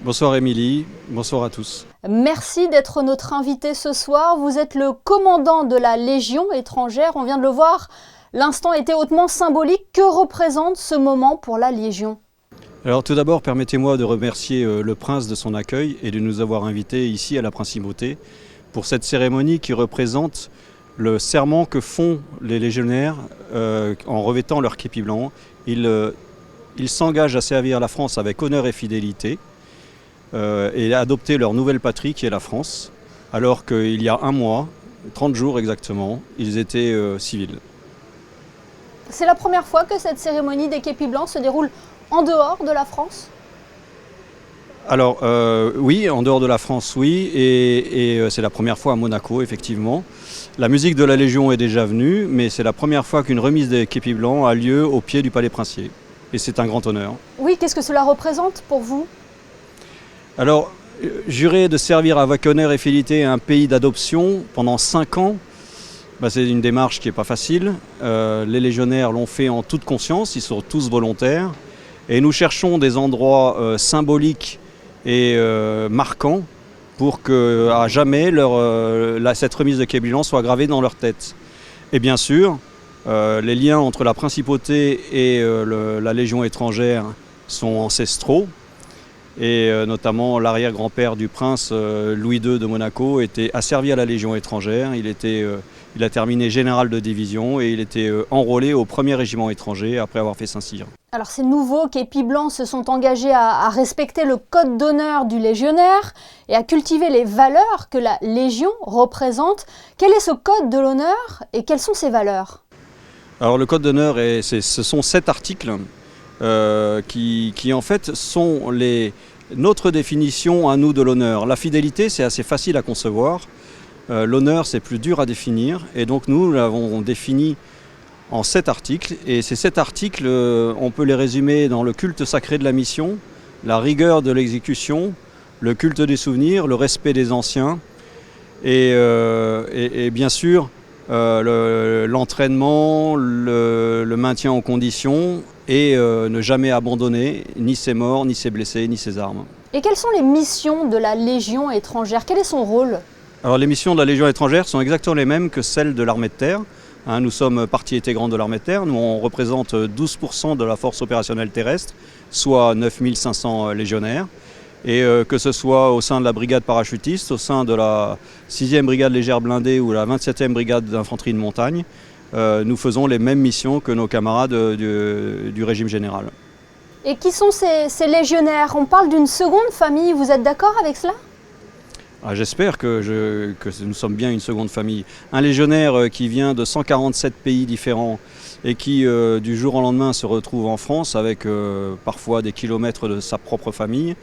Bonsoir Émilie, bonsoir à tous. Merci d'être notre invité ce soir. Vous êtes le commandant de la Légion étrangère, on vient de le voir. L'instant était hautement symbolique. Que représente ce moment pour la Légion ? Alors tout d'abord, permettez-moi de remercier le prince de son accueil et de nous avoir invités ici à la Principauté pour cette cérémonie qui représente le serment que font les légionnaires en revêtant leur képi blanc. Ils s'engagent à servir la France avec honneur et fidélité et à adopter leur nouvelle patrie qui est la France, alors qu'il y a un mois, 30 jours exactement, ils étaient civils. C'est la première fois que cette cérémonie des képis blancs se déroule en dehors de la France ? Alors oui, en dehors de la France, oui, et c'est la première fois à Monaco, effectivement. La musique de la Légion est déjà venue, mais c'est la première fois qu'une remise des képis blancs a lieu au pied du Palais Princier. Et c'est un grand honneur. Oui, qu'est-ce que cela représente pour vous ? Alors, jurer de servir avec honneur et fidélité un pays d'adoption pendant 5 ans, c'est une démarche qui n'est pas facile. Les légionnaires l'ont fait en toute conscience, ils sont tous volontaires. Et nous cherchons des endroits symboliques et marquants pour que à jamais cette remise de képis blancs soit gravée dans leur tête. Et bien sûr, les liens entre la Principauté et la Légion étrangère sont ancestraux. Et notamment l'arrière-grand-père du prince Louis II de Monaco a servi à la Légion étrangère. Il a terminé général de division et il était enrôlé au 1er régiment étranger après avoir fait Saint-Cyr. Alors ces nouveaux képis blancs se sont engagés à respecter le code d'honneur du légionnaire et à cultiver les valeurs que la Légion représente. Quel est ce code de l'honneur et quelles sont ses valeurs ? Alors le code d'honneur, ce sont 7 articles qui en fait sont notre définition à nous de l'honneur. La fidélité, c'est assez facile à concevoir. L'honneur, c'est plus dur à définir. Et donc nous l'avons défini en 7 articles. Et ces 7 articles, on peut les résumer dans le culte sacré de la mission, la rigueur de l'exécution, le culte des souvenirs, le respect des anciens et bien sûr l'entraînement, le maintien en condition et ne jamais abandonner ni ses morts, ni ses blessés, ni ses armes. Et quelles sont les missions de la Légion étrangère ? Quel est son rôle ? Alors les missions de la Légion étrangère sont exactement les mêmes que celles de l'armée de terre. Nous sommes partie intégrante de l'armée de terre. Nous, on représente 12% de la force opérationnelle terrestre, soit 9500 légionnaires. Et que ce soit au sein de la brigade parachutiste, au sein de la 6e brigade légère blindée ou la 27e brigade d'infanterie de montagne, nous faisons les mêmes missions que nos camarades du régime général. Et qui sont ces légionnaires ? On parle d'une seconde famille, vous êtes d'accord avec cela ? J'espère que nous sommes bien une seconde famille. Un légionnaire qui vient de 147 pays différents et qui du jour au lendemain se retrouve en France avec parfois des kilomètres de sa propre famille,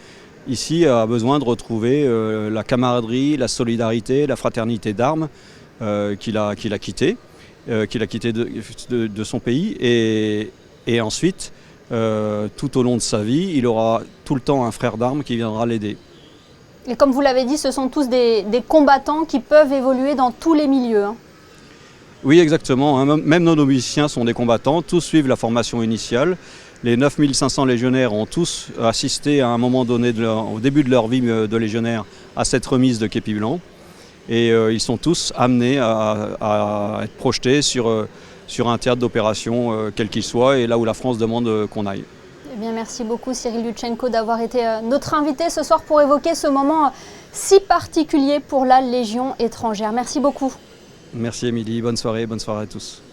ici a besoin de retrouver la camaraderie, la solidarité, la fraternité d'armes qu'il a quitté de son pays. Et ensuite, tout au long de sa vie, il aura tout le temps un frère d'armes qui viendra l'aider. Et comme vous l'avez dit, ce sont tous des combattants qui peuvent évoluer dans tous les milieux. Oui, exactement. Même nos musiciens sont des combattants. Tous suivent la formation initiale. Les 9500 légionnaires ont tous assisté à un moment donné, au début de leur vie de légionnaire, à cette remise de képis blancs. Et ils sont tous amenés à être projetés sur un théâtre d'opération, quel qu'il soit, et là où la France demande qu'on aille. Eh bien, merci beaucoup Cyril Lutchenko d'avoir été notre invité ce soir pour évoquer ce moment si particulier pour la Légion étrangère. Merci beaucoup. Merci Émilie, bonne soirée à tous.